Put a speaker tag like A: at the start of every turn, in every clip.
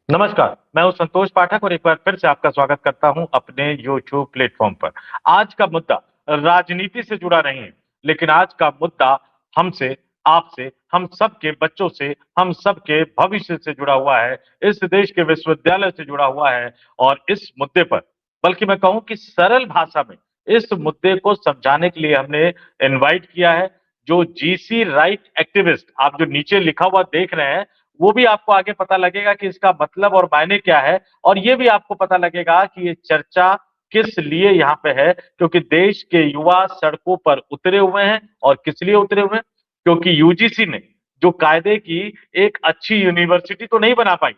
A: नमस्कार, मैं हूँ संतोष पाठक और एक बार फिर से आपका स्वागत करता हूँ अपने यूट्यूब प्लेटफ़ॉर्म पर। आज का मुद्दा राजनीति से जुड़ा नहीं है, लेकिन आज का मुद्दा हमसे, आपसे, हम सबके बच्चों से, हम सबके भविष्य से जुड़ा हुआ है, इस देश के विश्वविद्यालय से जुड़ा हुआ है और इस मुद्दे पर बल्कि मैं कहूँ कि सरल भाषा में इस मुद्दे को समझाने के लिए हमने इनवाइट किया है, जो जीसी राइट एक्टिविस्ट आप जो नीचे लिखा हुआ देख रहे हैं, वो भी आपको आगे पता लगेगा कि इसका मतलब और मायने क्या है और ये भी आपको पता लगेगा कि ये चर्चा किस लिए यहाँ पे है क्योंकि देश के युवा सड़कों पर उतरे हुए हैं और किस लिए उतरे हुए हैं? क्योंकि यूजीसी ने जो कायदे की एक अच्छी यूनिवर्सिटी तो नहीं बना पाई।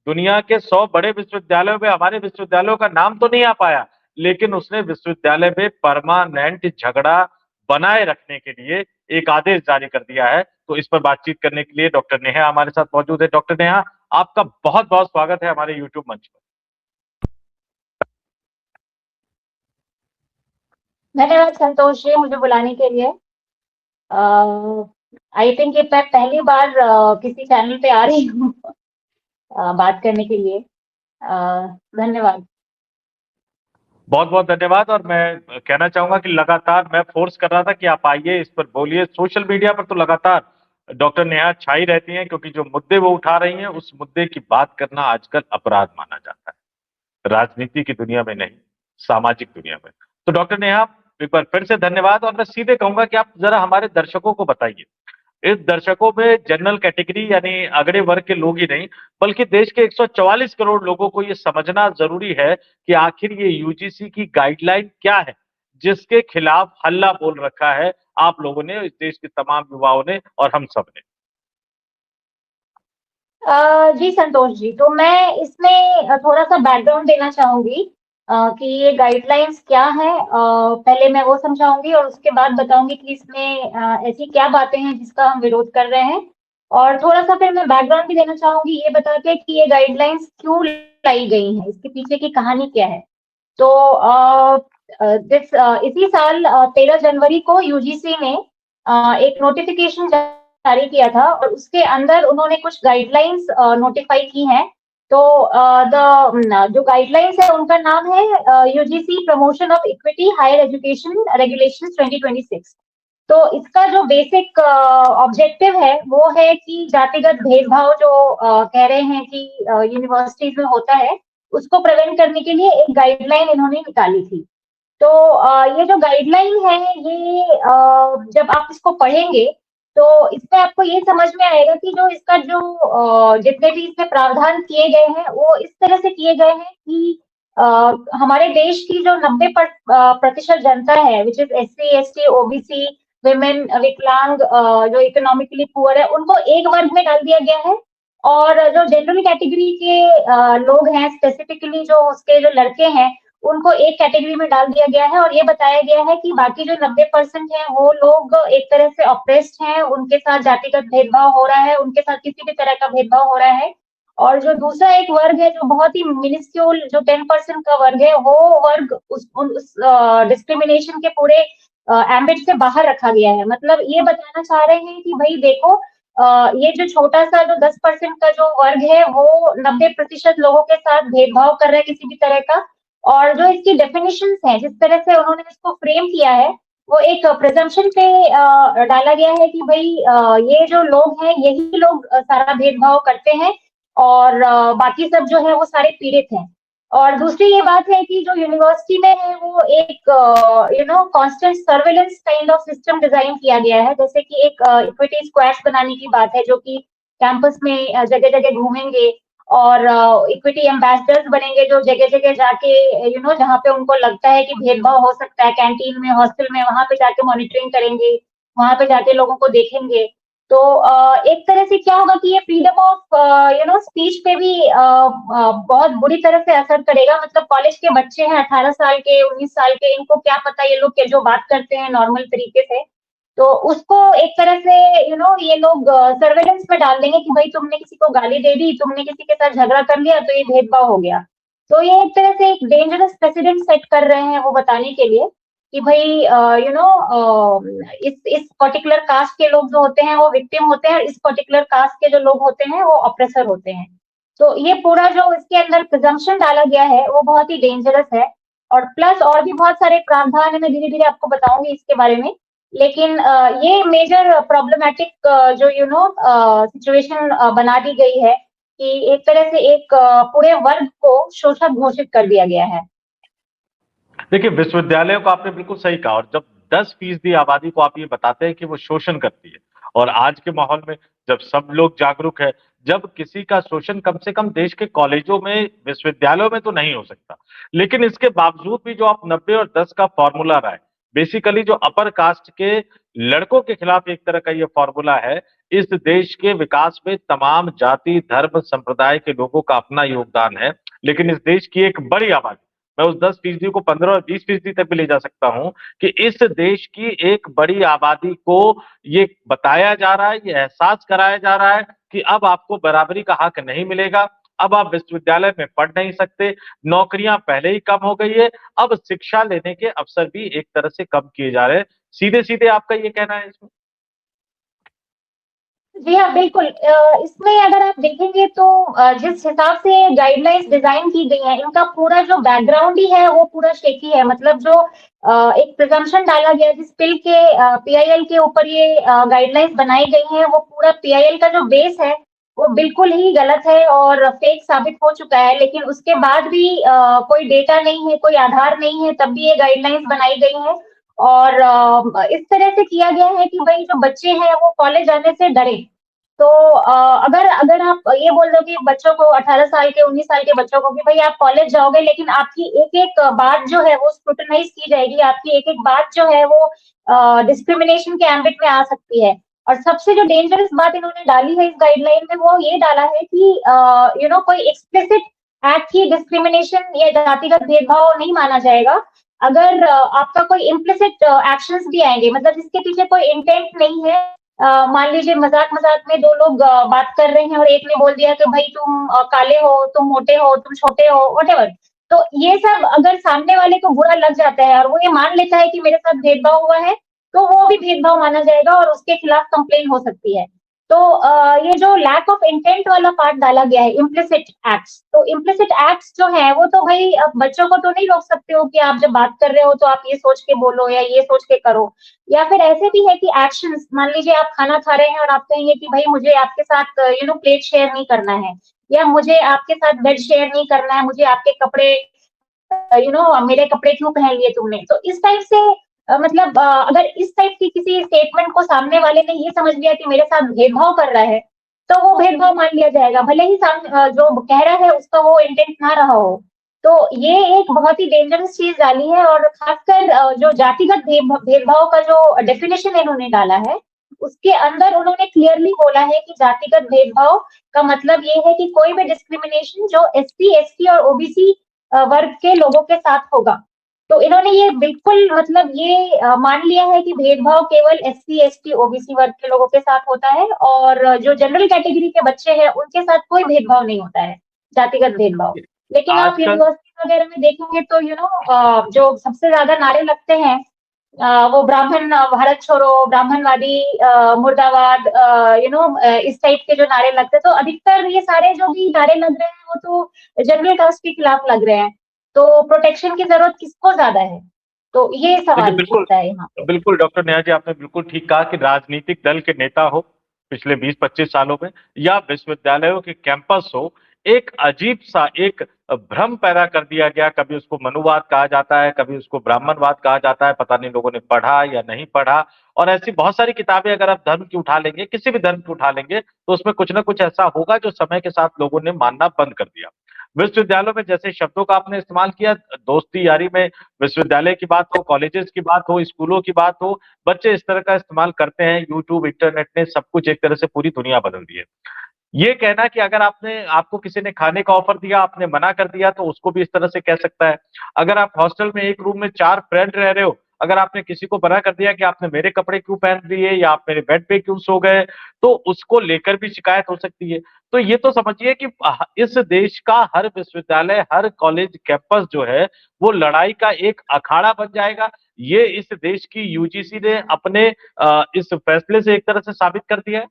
A: दुनिया के 100 बड़े विश्वविद्यालयों में हमारे विश्वविद्यालयों का नाम तो नहीं आ पाया, लेकिन उसने विश्वविद्यालय में परमानेंट झगड़ा बनाए रखने के लिए एक आदेश जारी कर दिया है। तो इस पर बातचीत करने के लिए डॉक्टर नेहा हमारे साथ मौजूद है। डॉक्टर नेहा, आपका बहुत-बहुत स्वागत है हमारे यूट्यूब मंच पर।
B: धन्यवाद संतोष जी मुझे बुलाने के लिए। आई थिंक ये मैं पहली बार किसी चैनल पे आ रही हूँ बात करने के लिए। धन्यवाद।
A: बहुत-बहुत धन्यवाद और मैं कहना चाहूँगा कि लगातार मैं फ़ोर्स कर रहा था कि आप आइए, इस पर बोलिए। सोशल मीडिया पर तो लगातार डॉक्टर नेहा छाई रहती हैं क्योंकि जो मुद्दे वो उठा रही हैं, उस मुद्दे की बात करना आजकल अपराध माना जाता है। राजनीति की दुनिया में नहीं, सामाजिक दुनिया में। तो डॉक्टर नेहा, एक बार फिर से धन्यवाद और मैं सीधे कहूँगा कि आप ज़रा हमारे दर्शकों को बताइए इस दर्शकों में जनरल कैटेगरी यानी अगड़े वर्ग के लोग ही नहीं, बल्कि देश के 144 करोड़ लोगों को ये समझना ज़रूरी है कि आखिर ये यूजीसी की गाइडलाइन क्या है, जिसके खिलाफ हल्ला बोल रखा है आप लोगों ने, इस देश के तमाम युवाओं ने और हम सब ने।
B: जी संतोष जी, तो मैं इसमें थोड़ा सा बैकग्राउंड देना चाहूंगी कि ये गाइडलाइंस क्या है। पहले मैं वो समझाऊंगी और उसके बाद बताऊंगी कि इसमें ऐसी क्या बातें हैं जिसका हम विरोध कर रहे हैं। और थोड़ा सा फिर मैं बैकग्राउंड भी देना चाहूंगी ये बता के कि ये गाइडलाइंस क्यों लाई गई हैं, इसके पीछे की कहानी क्या है। तो इसी साल 13 जनवरी को यूजीसी ने एक नोटिफिकेशन जारी किया था और उसके अंदर उन्होंने कुछ गाइडलाइंस नोटिफाई की हैं। तो द जो गाइडलाइंस है उनका नाम है UGC promotion of equity higher education regulations 2026। तो इसका जो बेसिक ऑब्जेक्टिव है वो है कि जातिगत भेदभाव जो कह रहे हैं कि यूनिवर्सिटीज में होता है उसको प्रिवेंट करने के लिए एक गाइडलाइन इन्होंने निकाली थी। तो ये जो गाइडलाइन है ये जब आप इसको पढ़ेंगे तो इसमें आपको ये समझ में आएगा कि जो इसका जो जितने भी इसमें प्रावधान किए गए हैं वो इस तरह से किए गए हैं कि अ, हमारे देश की जो 90% जनता है which is SC ST OBC women विकलांग जो इकोनॉमिकली पुअर है उनको एक वर्ग में डाल दिया गया है। और जो जनरल कैटेगरी के लोग हैं स्पेसिफिकली जो उसके जो लड़के हैं उनको एक कैटेगरी में डाल दिया गया है और ये बताया गया है कि बाकी जो 90% है वो लोग एक तरह से ऑप्रेस्ड हैं, उनके साथ जातिगत भेदभाव हो रहा है, उनके साथ किसी भी तरह का भेदभाव हो रहा है। और जो दूसरा एक वर्ग है जो बहुत ही मिनिस्क्यूल जो 10% का वर्ग है वो वर्ग उस डिस्क्रिमिनेशन के पूरे एम्बिट से बाहर रखा गया है। मतलब ये बताना चाह रहे हैं कि भाई देखो ये जो छोटा सा जो 10% का जो वर्ग है वो 90% लोगों के साथ भेदभाव कर रहा है किसी भी तरह का। और जो इसकी डेफिनेशंस हैं जिस तरह से उन्होंने इसको फ्रेम किया है वो एक प्रिजम्पशन पे डाला गया है कि भाई ये जो लोग हैं यही लोग सारा भेदभाव करते हैं और बाकी सब जो है वो सारे पीड़ित हैं। और दूसरी ये बात है कि जो यूनिवर्सिटी में है वो एक constant surveillance kind of system design किया गया है, जैसे कि एक इक्विटी स्क्वाड्स बनाने की बात है जो कि कैंपस में जगह जगह घूमेंगे और इक्विटी एम्बेसडर्स बनेंगे जो जगह जगह जाके जहाँ पे उनको लगता है कि भेदभाव हो सकता है कैंटीन में हॉस्टल में वहां पे जाके मॉनिटरिंग करेंगे, वहां पे जाके लोगों को देखेंगे। तो एक तरह से क्या होगा कि ये फ्रीडम ऑफ स्पीच पे भी बहुत बुरी तरह से असर करेगा। मतलब कॉलेज के बच्चे हैं 18 साल के 19 साल के, इनको क्या पता ये लोग जो बात करते हैं नॉर्मल तरीके से, तो उसको एक तरह से ये लोग सर्वेलेंस में डाल देंगे कि भाई तुमने किसी को गाली दे दी, तुमने किसी के साथ झगड़ा कर लिया तो ये भेदभाव हो गया। तो ये एक तरह से एक डेंजरस प्रेसिडेंट सेट कर रहे हैं वो बताने के लिए कि भाई इस पर्टिकुलर कास्ट के लोग जो होते हैं वो विक्टिम होते हैं और इस पर्टिकुलर कास्ट के जो लोग होते हैं वो ऑप्रेसर होते हैं। तो ये पूरा जो इसके अंदर प्रिजम्पशन डाला गया है वो बहुत ही डेंजरस है। और प्लस और भी बहुत सारे प्रावधान है, मैं धीरे-धीरे आपको बताऊँगी इसके बारे में। लेकिन ये मेजर प्रॉब्लमैटिक जो सिचुएशन बना दी गई है कि एक तरह से एक पूरे वर्ग को शोषक घोषित कर दिया गया है।
A: देखिए, विश्वविद्यालयों को आपने बिल्कुल सही कहा, और जब 10% आबादी को आप ये बताते हैं कि वो शोषण करती है, और आज के माहौल में जब सब लोग जागरूक है, जब किसी का शोषण कम से कम देश के कॉलेजों में, विश्वविद्यालयों में तो नहीं हो सकता, लेकिन इसके बावजूद भी जो आप 90 और 10 का फॉर्मूला रहा है, बेसिकली जो अपर कास्ट के लड़कों के खिलाफ एक तरह का ये फॉर्मूला है। इस देश के विकास में तमाम जाति, धर्म, संप्रदाय के लोगों का अपना योगदान है, लेकिन इस देश की एक बड़ी आबादी, मैं उस 10% को 15 और 20% तक भी ले जा सकता हूं, कि इस देश की एक बड़ी आबादी को ये बताया जा रहा है, ये एहसास कराया जा रहा है कि अब आपको बराबरी का हक नहीं मिलेगा, अब आप विश्वविद्यालय में पढ़ नहीं सकते, नौकरियां पहले ही कम हो गई है, अब शिक्षा लेने के अवसर भी एक तरह से कम किए जा रहे हैं। सीधे सीधे आपका ये कहना है इसमें?
B: जी हाँ, बिल्कुल। इसमें अगर आप देखेंगे तो जिस हिसाब से गाइडलाइंस डिज़ाइन की गई हैं, इनका पूरा जो बैकग्राउंड ही है, वो पूरा शेकी है। मतलब जो एक प्रिज़म्पशन डाला गया है, जिस पिल के पीआईएल के ऊपर ये गाइडलाइंस बनाई गई हैं, वो पूरा पीआईएल का जो बेस है, वो बिल्कुल ही गलत है और फेक साबित हो चुका है। लेकिन उसके बाद भी कोई डेटा नहीं है, कोई आधार नहीं है, तब भी ये गाइडलाइंस बनाई गई हैं। और इस तरह से किया गया है कि भई जो बच्चे हैं, वो कॉलेज जाने से डरें। तो अगर अगर आप ये बोल दो कि बच्चों को 18 साल के 19 साल के बच्चों को कि भाई आप कॉलेज जाओगे, लेकिन आपकी एक-एक बात जो है वो स्क्रूटिनाइज की जाएगी, आपकी एक-एक बात जो है वो डिस्क्रिमिनेशन के एम्बिट में आ सकती है। और सबसे जो डेंजरस बात इन्होंने डाली है इस गाइडलाइन में, वो ये डाला है कि कोई एक्सप्लिसिट एक्ट की डिस्क्रिमिनेशन या जातिगत भेदभाव नहीं माना जाएगा। अगर आपका कोई इम्प्लिसिट एक्शंस भी आएंगे, मतलब जिसके पीछे कोई इंटेंट नहीं है। मान लीजिए मजाक-मजाक में 2 लोग बात कर रहे हैं और एक ने बोल दिया कि भाई तुम काले हो, तुम मोटे हो, तुम छोटे हो, व्हाटएवर। तो ये सब अगर सामने वाले को बुरा लग जाता है और वो ये मान लेता है कि मेरे साथ भेदभाव हुआ है, तो वो भी भेदभाव माना जाएगा और उसके खिलाफ कंप्लेन हो सकती है। तो ये जो लैक ऑफ इंटेंट वाला पार्ट डाला गया है, इम्प्लिसिट एक्ट्स, तो इम्प्लिसिट एक्ट्स जो है वो तो भाई अब बच्चों को तो नहीं रोक सकते हो कि आप जब बात कर रहे हो तो आप ये सोच के बोलो या ये सोच के करो। या फिर ऐसे भी है कि एक्शंस, मान लीजिए आप खाना खा रहे हैं और आप कहेंगे कि भाई मुझे आपके साथ प्लेट शेयर नहीं करना है, या मुझे आपके साथ बेड शेयर नहीं करना है, मुझे आपके कपड़े मेरे कपड़े क्यों पहन लिए तुमने। तो इस टाइप से मतलब अगर इस टाइप की किसी स्टेटमेंट को सामने वाले ने ये समझ लिया कि मेरे साथ भेदभाव कर रहा है, तो वो भेदभाव मान लिया जाएगा, भले ही जो कह रहा है उसका वो इंटेंट ना रहा हो। तो ये एक बहुत ही डेंजरस चीज डाली है। और खासकर जो जातिगत भेदभाव का जो डेफिनेशन इन्होंने डाला है, उसके अंदर उन्होंने क्लियरली बोला है कि जातिगत भेदभाव का मतलब ये है कि कोई भी डिस्क्रिमिनेशन जो एससी, एसटी और ओबीसी वर्ग के लोगों के साथ होगा। तो इन्होंने ये बिल्कुल मतलब ये मान लिया है कि भेदभाव केवल एससी, एसटी, ओबीसी वर्ग के लोगों के साथ होता है, और जो जनरल कैटेगरी के बच्चे हैं उनके साथ कोई भेदभाव नहीं होता है, जातिगत भेदभाव। लेकिन आप
A: आजकल
B: यूनिवर्सिटी वगैरह में देखेंगे तो जो सबसे ज्यादा नारे लगते हैं वो ब्राह्मण भारत छोड़ो, ब्राह्मणवादी मुर्दाबाद, इस टाइप के जो नारे लगते हैं, तो अधिकतर ये सारे जो भी नारे लग रहे हैं वो तो जनरल कास्ट के खिलाफ लग रहे हैं। तो प्रोटेक्शन की जरूरत किसको ज्यादा है? तो ये
A: देखिए,
B: सवाल
A: बिल्कुल,
B: उठता है यहाँ पे।
A: बिल्कुल डॉक्टर नेहा जी, आपने बिल्कुल ठीक कहा कि राजनीतिक दल के नेता हो पिछले 20-25 सालों में, या विश्वविद्यालयों के कैंपस हो, एक अजीब सा एक भ्रम पैदा कर दिया गया। कभी उसको मनुवाद कहा जाता है, कभी उसको ब्राह्मणवाद कहा जाता है, पता नहीं लोगों ने पढ़ा या नहीं पढ़ा। और ऐसी बहुत सारी किताबें अगर आप धर्म की उठा लेंगे, किसी भी धर्म की उठा लेंगे, तो उसमें कुछ ना कुछ ऐसा होगा जो समय के साथ लोगों ने मानना बंद कर दिया। विश्वविद्यालयों में जैसे शब्दों का आपने इस्तेमाल किया, दोस्ती यारी में विश्वविद्यालय की बात हो, कॉलेजेस की बात हो, स्कूलों की बात हो, बच्चे इस तरह का इस्तेमाल करते हैं। यूट्यूब, इंटरनेट ने सब कुछ एक तरह से पूरी दुनिया बदल दी है। ये कहना कि अगर आपको किसी ने खाने का ऑफर दिया, आपने मना कर दिया, तो उसको भी इस तरह से कह सकता है। अगर आप हॉस्टल में एक रूम में 4 फ्रेंड रह रहे हो, अगर आपने किसी को मना कर दिया कि आपने मेरे कपड़े क्यों पहन लिए या आप मेरे बेड पे क्यों सो गए, तो उसको लेकर भी शिकायत हो सकती है। तो ये तो समझिए कि इस देश का हर विश्वविद्यालय, हर कॉलेज कैंपस जो है, वो लड़ाई का एक अखाड़ा बन जाएगा। ये इस देश की यूजीसी ने अपने इस फैसले से एक तरह से साबित कर दिया है।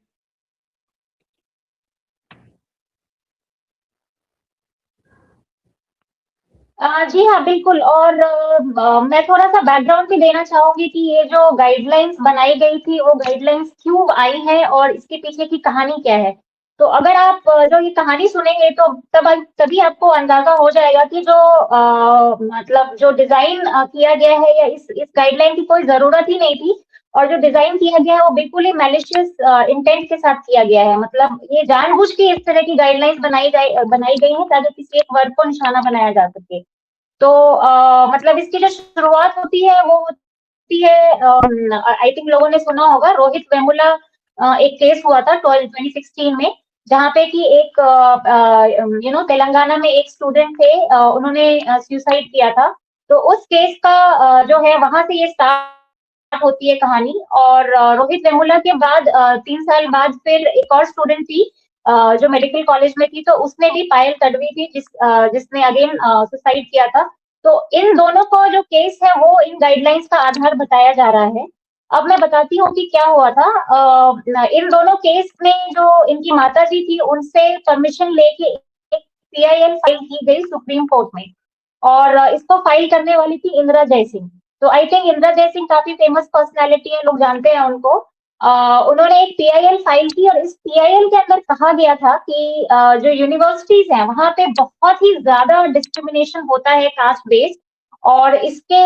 B: जी हाँ, बिल्कुल। और मैं थोड़ा-सा बैकग्राउंड भी देना चाहूँगी कि ये जो गाइडलाइंस बनाई गई थी, वो गाइडलाइंस क्यों आई हैं और इसके पीछे की कहानी क्या है। तो अगर आप जो ये कहानी सुनेंगे तो तभी आपको अंदाज़ा हो जाएगा कि जो मतलब जो डिज़ाइन किया गया है या इस गाइडलाइन की कोई ज़रूरत ही नहीं थी, और जो डिज़ाइन किया गया है वो बिल्कुल ही मैलिशियस इंटेंट के साथ किया गया है। मतलब ये जानबूझ के इस तरह की गाइडलाइंस बनाई गई हैं ताकि किसी एक वर्ग को निशाना बनाया जा सके। तो मतलब इसकी जो शुरुआत होती है वो होती है, आई थिंक लोगों ने सुना होगा, रोहित वेमुला एक केस हुआ था 2016 में, जहाँ पे कि एक तेलंगाना में एक स्टूडेंट थे, उन्होंने सुसाइड किया था। तो उस केस का जो है वहां से ये स्टार्ट होती है कहानी। और रोहित वेमुला के बाद 3 साल बाद फिर एक और स्टूडेंट थी, जो मेडिकल कॉलेज में थी, तो उसने भी पायल तडवी थी, जिसने अगेन सुसाइड किया था। तो इन दोनों को जो केस है वो इन गाइडलाइंस का आधार बताया जा रहा है। अब मैं बताती हूँ कि क्या हुआ था। इन दोनों केस में जो इनकी माताजी थी उनसे परमिशन लेके एक पीआईएल फाइल की गई सुप्रीम कोर्ट में। और इसको फाइल करने वाली थी इंदिरा जयसिंह। तो आई थिंक इंदिरा जयसिंह काफी फेमस पर्सनालिटी है, लोग जानते हैं उनको। उन्होंने एक पीआईएल फाइल की और इस पीआईएल के अंदर कहा गया था कि जो यूनिवर्सिटीज हैं वहां पे बहुत ही ज्यादा डिस्क्रिमिनेशन होता है कास्ट बेस्ड, और इसके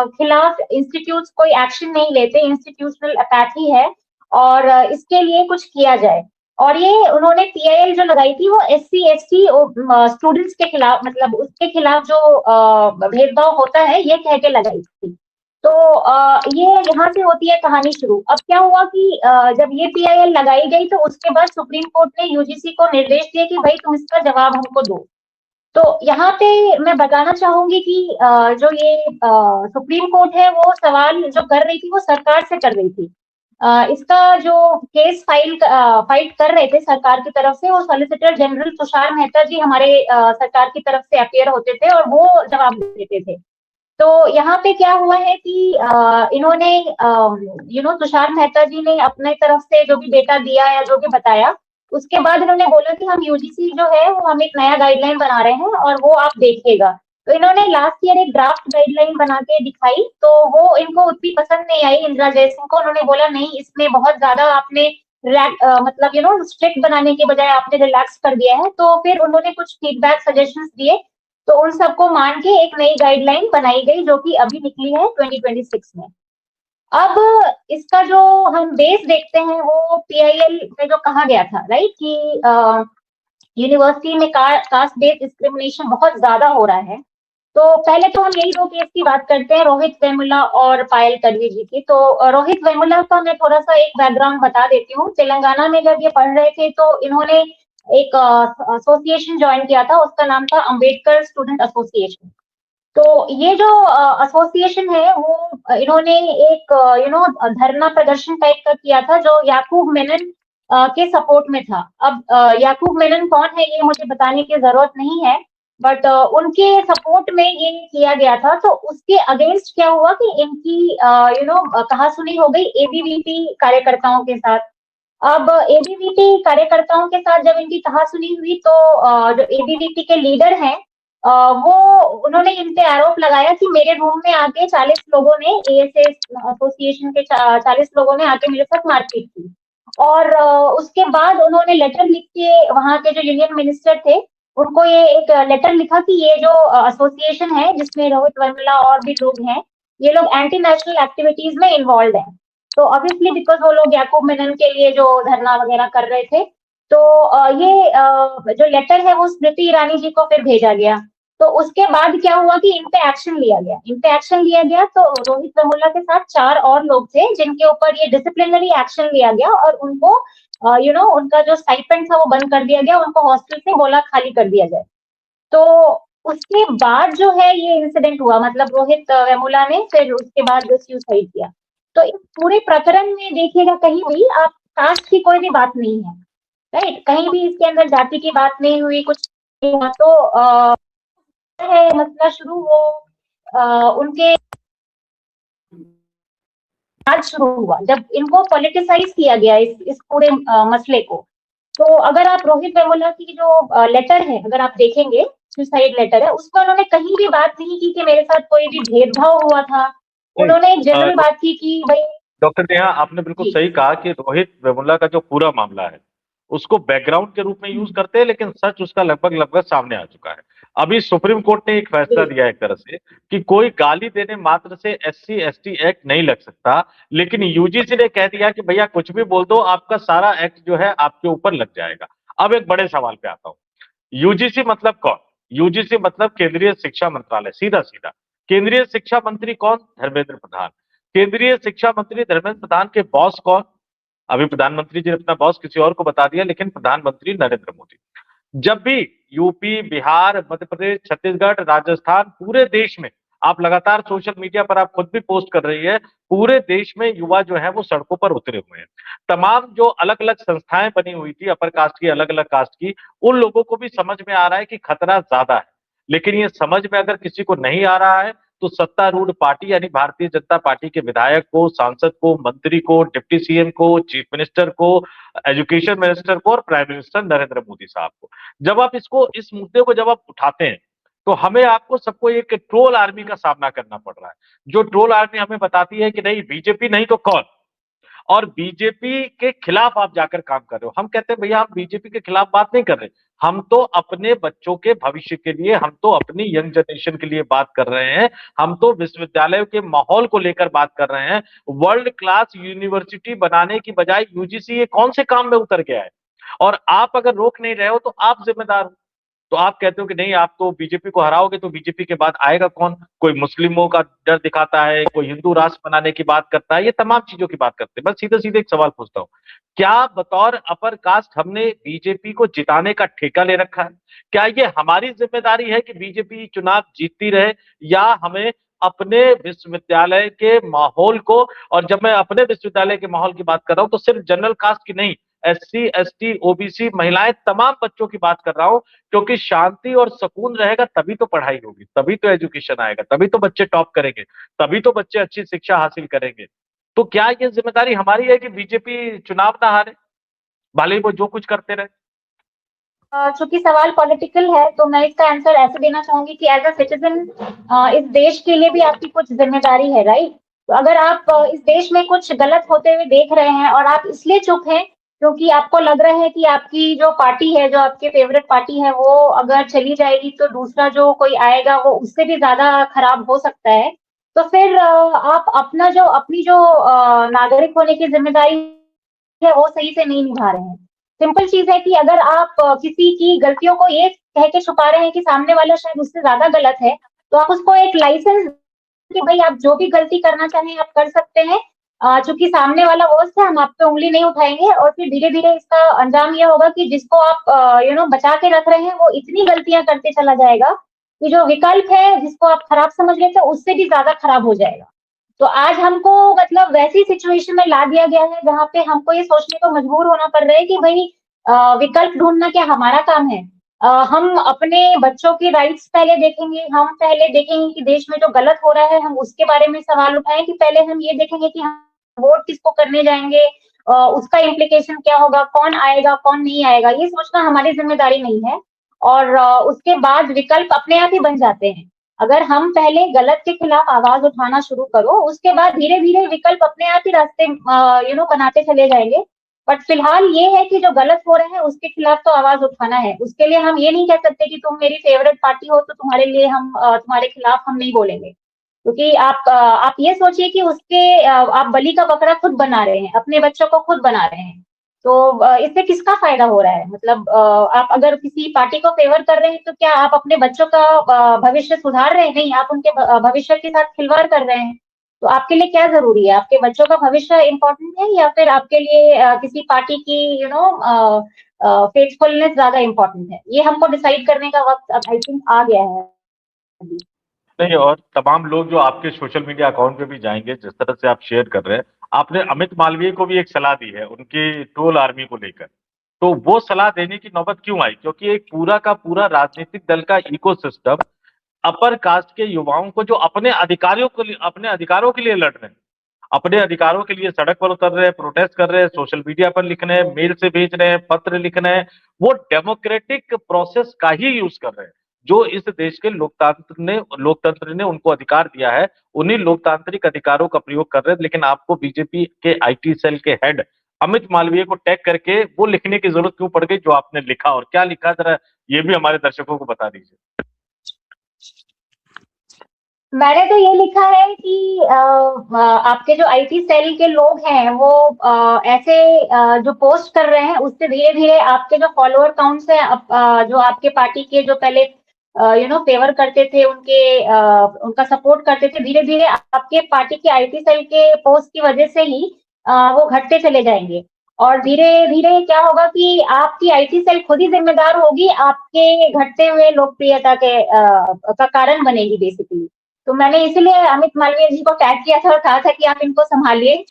B: खिलाफ इंस्टीट्यूट्स कोई एक्शन नहीं लेते, इंस्टीट्यूशनल अपैथी है, और इसके लिए कुछ किया जाए। और ये उन्होंने पीआईएल जो लगाई थी वो एससी एसटी स्टूडेंट्स के खिलाफ, मतलब उसके खिलाफ जो भेदभाव होता है ये कह के लगाई थी। तो ये यहाँ से होती है कहानी शुरू। अब क्या हुआ कि जब ये पीआईएल लगाई गई तो उसके बाद सुप्रीम कोर्ट ने यूजीसी को निर्देश दिए कि भाई तुम इसका जवाब हमको दो। तो यहाँ पे मैं बताना चाहूंगी कि जो ये सुप्रीम कोर्ट है वो सवाल जो कर रही थी वो सरकार से कर रही थी। इसका जो केस फाइट कर रहे थे सरकार की तरफ से, वो सॉलिसिटर जनरल तुषार मेहता जी हमारे सरकार की तरफ से अपियर होते थे और वो जवाब देते थे। तो यहाँ पे क्या हुआ है कि इन्होंने तुषार मेहता जी ने अपने तरफ से जो भी डेटा दिया या जो भी बताया, उसके बाद इन्होंने बोला कि हम यूजीसी जो है वो हम एक नया गाइडलाइन बना रहे हैं और वो आप देखिएगा। तो इन्होंने लास्ट ईयर एक ड्राफ्ट गाइडलाइन बना के दिखाई, तो वो इनको उतनी पसंद नहीं आई इंदिरा जयसिंह को। उन्होंने बोला नहीं, इसमें बहुत ज्यादा आपने मतलब स्ट्रिक्ट बनाने के बजाय आपने रिलैक्स कर दिया है। तो फिर उन्होंने कुछ फीडबैक सजेशंस दिए, तो उन सबको मान के एक नई गाइडलाइन बनाई गई जो कि अभी निकली है 2026 में। अब इसका जो हम बेस देखते हैं वो पीआईएल में जो कहा गया था, राइट, कि यूनिवर्सिटी में कास्ट बेस्ड डिस्क्रिमिनेशन बहुत ज्यादा हो रहा है। तो पहले तो हम यही दो केस की बात करते हैं, रोहित वेमुला और पायल तडवी जी की। तो रोहित वेमुला का मैं थोड़ा सा एक बैकग्राउंड बता देती हूँ। तेलंगाना में जब ये पढ़ रहे थे तो इन्होंने एक एसोसिएशन ज्वाइन किया था, उसका नाम था अम्बेडकर स्टूडेंट एसोसिएशन। तो ये जो एसोसिएशन है वो इन्होंने एक धरना प्रदर्शन टाइप का किया था जो याकूब मेनन के सपोर्ट में था। अब याकूब मेनन कौन है ये मुझे बताने की जरूरत नहीं है, बट उनके सपोर्ट में ये किया गया था। तो उसके अगेंस्ट क्या हुआ कि इनकी कहासुनी हो गई एबीवीपी कार्यकर्ताओं के साथ। अब एबीवीपी कार्यकर्ताओं के साथ जब इनकी कहासुनी हुई तो जो एबीवीपी के लीडर हैं, वो उन्होंने इन पे आरोप लगाया कि मेरे रूम में आके 40 लोगों ने, एएसएस एसोसिएशन के 40 लोगों ने आके मेरे साथ मारपीट की। और उसके बाद उन्होंने लेटर लिख के वहां के जो यूनियन मिनिस्टर थे उनको ये एक लेटर लिखा कि ये जो एसोसिएशन है जिसमें रोहित वर्मला और भी लोग हैं, ये लोग एंटी नेशनल एक्टिविटीज में इन्वॉल्व हैं। तो ऑब्वियसली बिकॉज वो लोग याकूब मेनन के लिए जो धरना वगैरह कर रहे थे, तो ये जो लेटर है वो स्मृति ईरानी जी को फिर भेजा गया। तो उसके बाद क्या हुआ कि इन पे एक्शन लिया गया, तो रोहित वेमुला के साथ 4 और लोग थे जिनके ऊपर ये डिसिप्लिनरी एक्शन लिया गया और उनको उनका जो स्टाइपेंड था वो बंद कर दिया गया, उनको हॉस्टल से बोला खाली कर दिया जाए। तो उसके बाद जो है ये इंसिडेंट हुआ, मतलब रोहित वेमुला ने फिर उसके बाद सुसाइड किया। तो इस पूरे प्रकरण में देखिएगा कहीं भी आप कास्ट की कोई भी बात नहीं है, राइट, कहीं भी इसके अंदर जाति की बात नहीं हुई, कुछ नहीं हुआ। तो है मसला शुरू वो उनके आज शुरू हुआ जब इनको पॉलिटिसाइज किया गया इस पूरे मसले को। तो अगर आप रोहित वेमुला की जो लेटर है अगर आप देखेंगे सुसाइड लेटर है, उसमें उन्होंने कहीं भी बात नहीं की कि मेरे साथ कोई भी भेदभाव हुआ था। उन्होंने एक जनरल बात की कि भाई।
A: डॉक्टर नेहा, आपने बिल्कुल
B: जी।
A: सही कहा कि रोहित वेमुला का जो पूरा मामला है उसको बैकग्राउंड के रूप में यूज करते हैं, लेकिन सच उसका लगभग लगभग सामने आ चुका है। अभी सुप्रीम कोर्ट ने एक फैसला दिया है एक तरह से कि कोई गाली देने मात्र से एससी एसटी एक्ट नहीं लग सकता, लेकिन यूजीसी ने कह दिया कि भैया कुछ भी बोल दो, आपका सारा एक्ट जो है आपके ऊपर लग जाएगा। अब एक बड़े सवाल पे आता हूं, यूजीसी मतलब कौन? यूजीसी मतलब केंद्रीय शिक्षा मंत्रालय, सीधा सीधा। केंद्रीय शिक्षा मंत्री कौन? धर्मेंद्र प्रधान। केंद्रीय शिक्षा मंत्री धर्मेंद्र प्रधान के बॉस कौन? अभी प्रधानमंत्री जी ने अपना बॉस किसी और को बता दिया, लेकिन प्रधानमंत्री नरेंद्र मोदी। जब भी यूपी, बिहार, मध्य प्रदेश, छत्तीसगढ़, राजस्थान, पूरे देश में आप लगातार सोशल मीडिया पर आप खुद भी पोस्ट कर रही है, पूरे देश में युवा जो है वो सड़कों पर उतरे हुए हैं। तमाम जो अलग अलग संस्थाएं बनी हुई थी अपर कास्ट की, अलग अलग कास्ट की, उन लोगों को भी समझ में आ रहा है कि खतरा ज्यादा है। लेकिन ये समझ में अगर किसी को नहीं आ रहा है तो सत्तारूढ़ पार्टी यानी भारतीय जनता पार्टी के विधायक को, सांसद को, मंत्री को, डिप्टी सीएम को, चीफ मिनिस्टर को, एजुकेशन मिनिस्टर को और प्राइम मिनिस्टर नरेंद्र मोदी साहब को, जब आप इसको, इस मुद्दे को जब आप उठाते हैं तो हमें, आपको सबको एक ट्रोल आर्मी का सामना करना पड़ रहा है। जो ट्रोल आर्मी हमें बताती है कि नहीं बीजेपी नहीं तो कौन, और बीजेपी के खिलाफ आप जाकर काम कर रहे हो। हम कहते हैं भैया हम बीजेपी के खिलाफ बात नहीं कर रहे, हम तो अपने बच्चों के भविष्य के लिए, हम तो अपनी यंग जनरेशन के लिए बात कर रहे हैं। हम तो विश्वविद्यालयों के माहौल को लेकर बात कर रहे हैं। वर्ल्ड क्लास यूनिवर्सिटी बनाने की बजाय यूजीसी ये कौन से काम में उतर गया है? और आप अगर रोक नहीं रहे हो तो आप जिम्मेदार हो। तो आप कहते हो कि नहीं आप तो बीजेपी को हराओगे, तो बीजेपी के बाद आएगा कौन? कोई मुस्लिमों का डर दिखाता है, कोई हिंदू राष्ट्र बनाने की बात करता है, ये तमाम चीजों की बात करते हैं। बस सीधे सीधे एक सवाल पूछता हूँ, क्या बतौर अपर कास्ट हमने बीजेपी को जिताने का ठेका ले रखा है? क्या ये हमारी जिम्मेदारी है कि बीजेपी चुनाव जीतती रहे, या हमें अपने विश्वविद्यालय के माहौल को, और जब मैं अपने विश्वविद्यालय के माहौल की बात कर रहा हूं तो सिर्फ जनरल कास्ट की नहीं, एससी एसटी ओबीसी महिलाएं तमाम बच्चों की बात कर रहा हूं, क्योंकि शांति और सुकून रहेगा तभी तो पढ़ाई होगी, तभी तो एजुकेशन आएगा, तभी तो बच्चे टॉप करेंगे, तभी तो बच्चे अच्छी शिक्षा हासिल करेंगे। तो क्या ये जिम्मेदारी हमारी है कि बीजेपी चुनाव ना हारे, भले ही वो जो कुछ करते रहे?
B: चूंकि सवाल पॉलिटिकल है तो मैं इसका आंसर ऐसे देना चाहूंगी कि एज अ सिटीजन इस देश के लिए भी आपकी कुछ जिम्मेदारी है, राइट? तो अगर आप इस देश में कुछ गलत होते हुए देख रहे हैं और आप इसलिए चुप हैं क्योंकि आपको लग रहा है कि आपकी जो पार्टी है, जो आपके फेवरेट पार्टी है, वो अगर चली जाएगी तो दूसरा जो कोई आएगा वो उससे भी ज्यादा खराब हो सकता है, तो फिर आप अपनी जो नागरिक होने की जिम्मेदारी है वो सही से नहीं निभा रहे हैं। सिंपल चीज है कि अगर आप किसी की गलतियों को ये कह के छुपा रहे हैं कि सामने वाला शायद उससे ज्यादा गलत है, तो आप उसको एक लाइसेंस कि भाई आप जो भी गलती करना चाहें आप कर सकते हैं। चूंकि सामने वाला होस्ट है, हम आप पे उंगली नहीं उठाएंगे, और फिर धीरे धीरे इसका अंजाम यह होगा कि जिसको आप बचा के रख रहे हैं वो इतनी गलतियां करते चला जाएगा कि जो विकल्प है जिसको आप खराब समझ रहे थे उससे भी ज्यादा खराब हो जाएगा। तो आज हमको मतलब वैसी सिचुएशन में ला दिया गया है जहाँ पे हमको ये सोचने को मजबूर होना पड़ रहा है कि भाई विकल्प ढूंढना क्या हमारा काम है? हम अपने बच्चों की राइट्स पहले देखेंगे, हम पहले देखेंगे कि देश में जो गलत हो रहा है हम उसके बारे में सवाल उठाएं, कि पहले हम ये देखेंगे कि हम वोट किसको करने जाएंगे, उसका इम्प्लीकेशन क्या होगा, कौन आएगा कौन नहीं आएगा, ये सोचना हमारी जिम्मेदारी नहीं है। और उसके बाद विकल्प अपने आप ही बन जाते हैं। अगर हम पहले गलत के खिलाफ आवाज उठाना शुरू करो, उसके बाद धीरे धीरे विकल्प अपने आप ही रास्ते बनाते चले जाएंगे। बट फिलहाल ये है कि जो गलत हो रहा है उसके खिलाफ तो आवाज उठाना है। उसके लिए हम ये नहीं कह सकते कि तुम मेरी फेवरेट पार्टी हो तो तुम्हारे लिए तुम्हारे खिलाफ हम नहीं बोलेंगे, क्योंकि आप ये सोचिए कि आप बलि का बकरा खुद बना रहे हैं, अपने बच्चों को खुद बना रहे हैं। तो इससे किसका फायदा हो रहा है? मतलब आप अगर किसी पार्टी को फेवर कर रहे हैं तो क्या आप अपने बच्चों का भविष्य सुधार रहे हैं? नहीं, आप उनके भविष्य के साथ खिलवाड़ कर रहे हैं। तो आपके लिए क्या जरूरी है? आपके बच्चों का भविष्य इंपॉर्टेंट है या फिर आपके लिए किसी पार्टी की फेथफुलनेस ज्यादा इंपॉर्टेंट है? ये हमको डिसाइड करने का वक्त आई थिंक आ गया है अभी।
A: नहीं, और तमाम लोग जो आपके सोशल मीडिया अकाउंट पे भी जाएंगे, जिस तरह से आप शेयर कर रहे हैं, आपने अमित मालवीय को भी एक सलाह दी है उनकी ट्रोल आर्मी को लेकर। तो वो सलाह देने की नौबत क्यों आई? क्योंकि एक पूरा का पूरा राजनीतिक दल का इकोसिस्टम अपर कास्ट के युवाओं को, जो अपने अधिकारों के लिए लड़ रहे हैं, अपने अधिकारों के लिए सड़क पर उतर रहे हैं, प्रोटेस्ट कर रहे हैं, सोशल मीडिया पर लिख रहे हैं, मेल से भेज रहे हैं, पत्र लिख रहे हैं, वो डेमोक्रेटिक प्रोसेस का ही यूज कर रहे हैं। जो इस देश के लोकतंत्र ने उनको अधिकार दिया है, उन्हीं लोकतांत्रिक अधिकारों का प्रयोग कर रहे हैं। लेकिन आपको बीजेपी के आईटी सेल के हेड अमित मालवीय को टैग करके वो लिखने की जरूरत क्यों पड़ गई जो आपने लिखा, और क्या लिखा, जरा ये भी हमारे दर्शकों को बता दीजिए।
B: मैंने तो ये लिखा है कि आपके जो आईटी सेल के लोग हैं वो ऐसे जो पोस्ट कर रहे हैं उससे धीरे धीरे आपके जो फॉलोअर काउंट्स है जो आपके पार्टी के जो पहले फेवर करते थे उनका सपोर्ट करते थे, धीरे धीरे आपके पार्टी के आईटी सेल के पोस्ट की वजह से ही वो घटते चले जाएंगे। और धीरे धीरे क्या होगा कि आपकी आईटी सेल खुद ही जिम्मेदार होगी, आपके घटते हुए लोकप्रियता के का कारण बनेगी बेसिकली। तो मैंने इसीलिए अमित मालवीय जी को टैग किया था और कहा था कि आप इनको संभालिए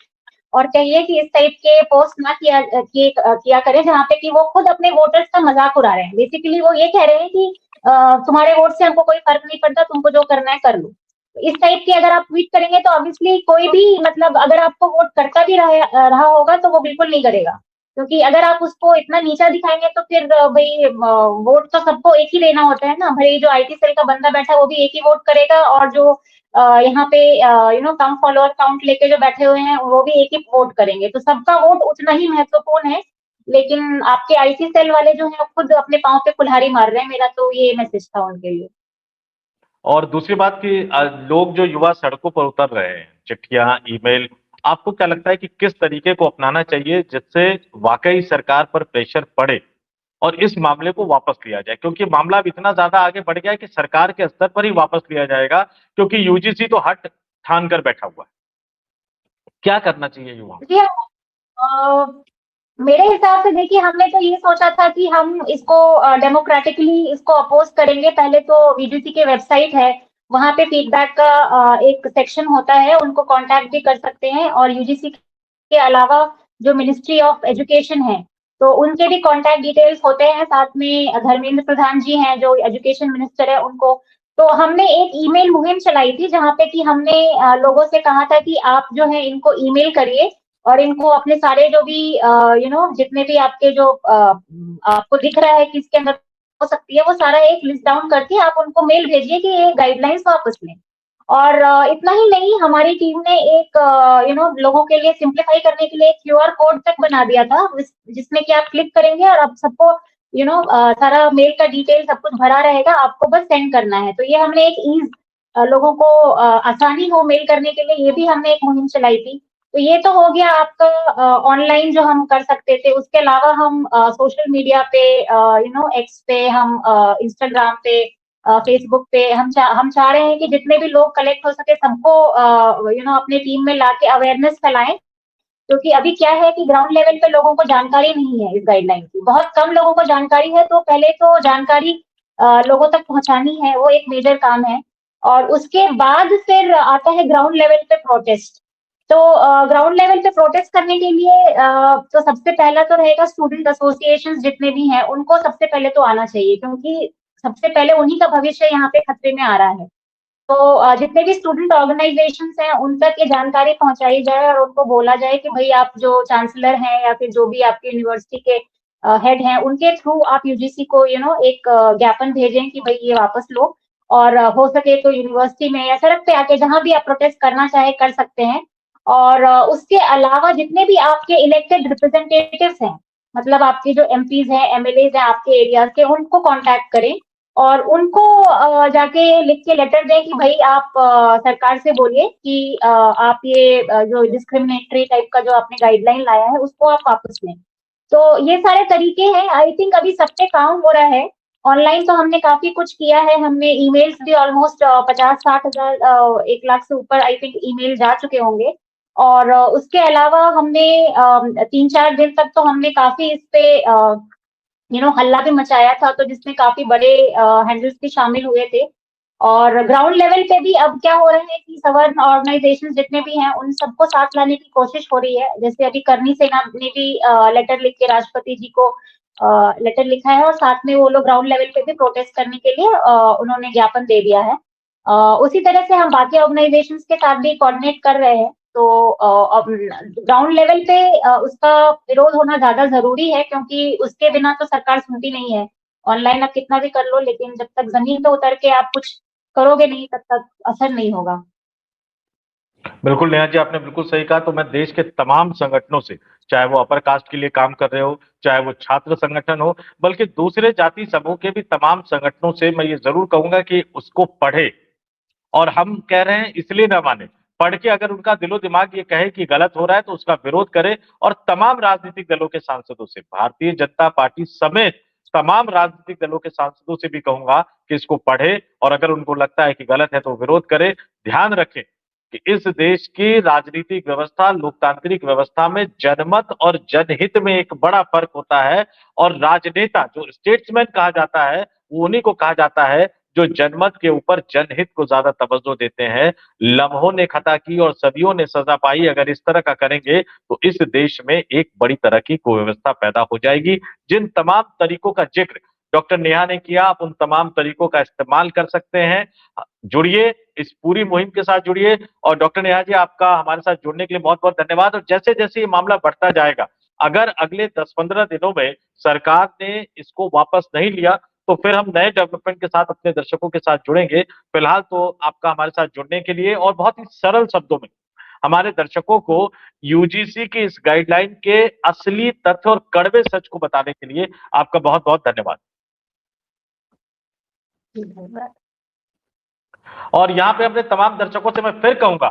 B: और कहिए कि इस टाइप के पोस्ट ना किया करें जहाँ पे कि वो खुद अपने वोटर्स का मजाक उड़ा रहे हैं। बेसिकली वो ये कह रहे हैं कि तुम्हारे वोट से हमको कोई फर्क नहीं पड़ता, तुमको जो करना है कर लो। तो इस टाइप के अगर आप ट्वीट करेंगे तो ऑब्वियसली कोई भी, मतलब अगर आपको वोट करता भी रहा होगा तो वो बिल्कुल नहीं करेगा, क्योंकि अगर आप उसको इतना नीचा दिखाएंगे तो फिर भाई वोट तो सबको एक ही देना होता है ना भाई। जो आईटी सेल का बंदा बैठा है वो भी एक ही वोट करेगा, और जो यहाँ पे कम फॉलोअर काउंट लेके जो बैठे हुए हैं वो भी एक ही वोट करेंगे, तो सबका वोट उतना ही महत्वपूर्ण है। लेकिन आपके आईटी सेल वाले जो है खुद अपने पाँव पे कुल्हाड़ी मार रहे हैं, मेरा तो ये मैसेज था उनके लिए।
A: और दूसरी बात कि लोग जो युवा सड़कों पर उतर रहे हैं, चिट्ठियां, ईमेल, आपको क्या लगता है कि किस तरीके को अपनाना चाहिए जिससे वाकई सरकार पर प्रेशर पड़े और इस मामले को वापस लिया जाए? क्योंकि मामला अब इतना ज्यादा आगे बढ़ गया है कि सरकार के स्तर पर ही वापस लिया जाएगा, क्योंकि यूजीसी तो हट ठान कर बैठा हुआ है। क्या करना चाहिए युवाओं को?
B: जी हाँ, मेरे हिसाब से देखिए, हमने तो ये सोचा था कि हम इसको डेमोक्रेटिकली इसको अपोज करेंगे। पहले तो वीडीसी के वेबसाइट है, वहां पे फीडबैक का एक सेक्शन होता है, उनको कांटेक्ट भी कर सकते हैं। और यूजीसी के अलावा जो मिनिस्ट्री ऑफ एजुकेशन है तो उनके भी कांटेक्ट डिटेल्स होते हैं। साथ में धर्मेंद्र प्रधान जी हैं जो एजुकेशन मिनिस्टर है, उनको तो हमने एक ईमेल मुहिम चलाई थी जहां पे कि हमने लोगों से कहा था कि आप जो है इनको ईमेल करिए और इनको अपने सारे जो भी जितने भी आपके जो आपको दिख रहा है कि इसके अंदर हो सकती है वो सारा एक लिस्ट डाउन करके आप उनको मेल भेजिए कि ये गाइडलाइंस वापस लें। और इतना ही नहीं, हमारी टीम ने एक लोगों के लिए सिंप्लीफाई करने के लिए एक क्यूआर कोड तक बना दिया था जिसमें कि आप क्लिक करेंगे और आप सबको सारा मेल का डिटेल सब कुछ भरा रहेगा, आपको बस सेंड करना है। तो ये हमने एक ईज, लोगों को आसानी हो मेल करने के लिए, ये भी हमने एक मुहिम चलाई थी। तो ये तो हो गया आपका ऑनलाइन जो हम कर सकते थे। उसके अलावा हम सोशल मीडिया पे एक्स पे, हम इंस्टाग्राम पे, फेसबुक पे हम चाह रहे हैं कि जितने भी लोग कलेक्ट हो सके सबको अपने टीम में लाके अवेयरनेस फैलाएं। क्योंकि अभी क्या है कि ग्राउंड लेवल पे लोगों को जानकारी नहीं है इस गाइडलाइन की, बहुत कम लोगों को जानकारी है। तो पहले तो जानकारी लोगों तक पहुंचानी है, वो एक मेजर काम है। और उसके बाद फिर आता है ग्राउंड लेवल पे प्रोटेस्ट। तो ग्राउंड लेवल पे प्रोटेस्ट करने के लिए तो सबसे पहला तो रहेगा स्टूडेंट एसोसिएशंस जितने भी हैं उनको सबसे पहले तो आना चाहिए, क्योंकि सबसे पहले उन्हीं का भविष्य यहाँ पे खतरे में आ रहा है। तो जितने भी स्टूडेंट ऑर्गेनाइजेशंस हैं उन तक ये जानकारी पहुंचाई जाए और उनको बोला जाए कि भाई आप जो चांसलर हैं या फिर जो भी आपके यूनिवर्सिटी के हेड हैं उनके थ्रू आप यूजीसी को एक ज्ञापन भेजें कि भाई ये वापस लो। और हो सके तो यूनिवर्सिटी में या सड़क पे आके जहां भी आप प्रोटेस्ट करना चाहे कर सकते हैं। और उसके अलावा जितने भी आपके इलेक्टेड रिप्रेजेंटेटिव्स हैं, मतलब आपके जो एमपीज हैं, एमएलएज हैं आपके एरिया के, उनको कांटेक्ट करें और उनको जाके लिख के लेटर दें कि भाई आप सरकार से बोलिए कि आप ये जो डिस्क्रिमिनेटरी टाइप का जो आपने गाइडलाइन लाया है उसको आप वापस लें। तो ये सारे तरीके हैं, आई थिंक अभी सब पे काम हो रहा है। ऑनलाइन तो हमने काफी कुछ किया है, हमने ईमेल्स भी ऑलमोस्ट 50-60 हजार 1 लाख से ऊपर आई थिंक ईमेल जा चुके होंगे। और उसके अलावा हमने 3-4 दिन तक तो हमने काफी इस पे हल्ला भी मचाया था, तो जिसमें काफी बड़े हैंडल्स भी शामिल हुए थे। और ग्राउंड लेवल पे भी अब क्या हो रहा है कि सवर्ण ऑर्गेनाइजेशन जितने भी हैं उन सबको साथ लाने की कोशिश हो रही है। जैसे अभी करनी सेना ने भी लेटर लिख के राष्ट्रपति जी को लेटर लिखा है और साथ में वो लोग ग्राउंड लेवल पे भी प्रोटेस्ट करने के लिए उन्होंने ज्ञापन दे दिया है। उसी तरह से हम बाकी ऑर्गेनाइजेशन के साथ भी कोऑर्डिनेट कर रहे हैं। तो ग्राउंड लेवल पे उसका विरोध होना ज्यादा जरूरी है, क्योंकि उसके बिना तो सरकार सुनती नहीं है। ऑनलाइन आप कितना भी कर लो, लेकिन जब तक जमीन पे उतर के आप कुछ करोगे नहीं, तब तक असर नहीं होगा।
A: बिल्कुल नेहा जी, आपने बिल्कुल सही कहा। तो मैं देश के तमाम संगठनों से, चाहे वो अपर कास्ट के लिए काम कर रहे हो, चाहे वो छात्र संगठन हो, बल्कि दूसरे जाति समूह के भी तमाम संगठनों से मैं ये जरूर कहूंगा कि उसको पढ़े। और हम कह रहे हैं इसलिए ना माने, पढ़ के अगर उनका दिलो दिमाग ये कहे कि गलत हो रहा है तो उसका विरोध करे। और तमाम राजनीतिक दलों के सांसदों से, भारतीय जनता पार्टी समेत तमाम राजनीतिक दलों के सांसदों से भी कहूंगा कि इसको पढ़े, और अगर उनको लगता है कि गलत है तो विरोध करे। ध्यान रखें कि इस देश की राजनीतिक व्यवस्था, लोकतांत्रिक व्यवस्था में जनमत और जनहित में एक बड़ा फर्क होता है। और राजनेता, जो स्टेट्समैन कहा जाता है, वो उन्हीं को कहा जाता है जो जनमत के ऊपर जनहित को ज्यादा तवज्जो देते हैं। लम्हों ने खता की और सदियों ने सजा पाई, अगर इस तरह का करेंगे तो इस देश में एक बड़ी तरह की कुव्यवस्था पैदा हो जाएगी। जिन तमाम तरीकों का जिक्र डॉक्टर नेहा ने किया, आप उन तमाम तरीकों का इस्तेमाल कर सकते हैं। जुड़िए, इस पूरी मुहिम के साथ जुड़िए। और डॉक्टर नेहा जी, आपका हमारे साथ जुड़ने के लिए बहुत बहुत धन्यवाद। और जैसे जैसे ये मामला बढ़ता जाएगा, अगर अगले 10-15 दिनों में सरकार ने इसको वापस नहीं लिया, तो फिर हम नए डेवलपमेंट के साथ अपने दर्शकों के साथ जुड़ेंगे। फिलहाल तो आपका हमारे साथ जुड़ने के लिए और बहुत ही सरल शब्दों में हमारे दर्शकों को यूजीसी की इस गाइडलाइन के असली तथ्य और कड़वे सच को बताने के लिए आपका बहुत बहुत धन्यवाद। और यहाँ पे अपने तमाम दर्शकों से मैं फिर कहूंगा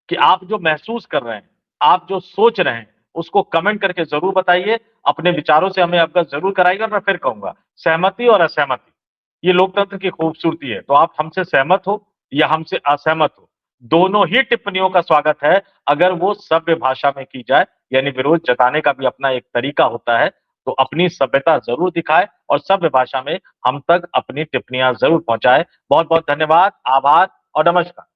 A: कि आप जो महसूस कर रहे हैं, आप जो सोच रहे हैं, उसको कमेंट करके जरूर बताइए। अपने विचारों से हमें अवगत जरूर कराइए। और मैं फिर कहूंगा, सहमति और असहमति ये लोकतंत्र की खूबसूरती है। तो आप हमसे सहमत हो या हमसे असहमत हो, दोनों ही टिप्पणियों का स्वागत है, अगर वो सभ्य भाषा में की जाए। यानी विरोध जताने का भी अपना एक तरीका होता है। तो अपनी सभ्यता जरूर दिखाए और सभ्य भाषा में हम तक अपनी टिप्पणियां जरूर पहुंचाए। बहुत बहुत धन्यवाद, आभार और नमस्कार।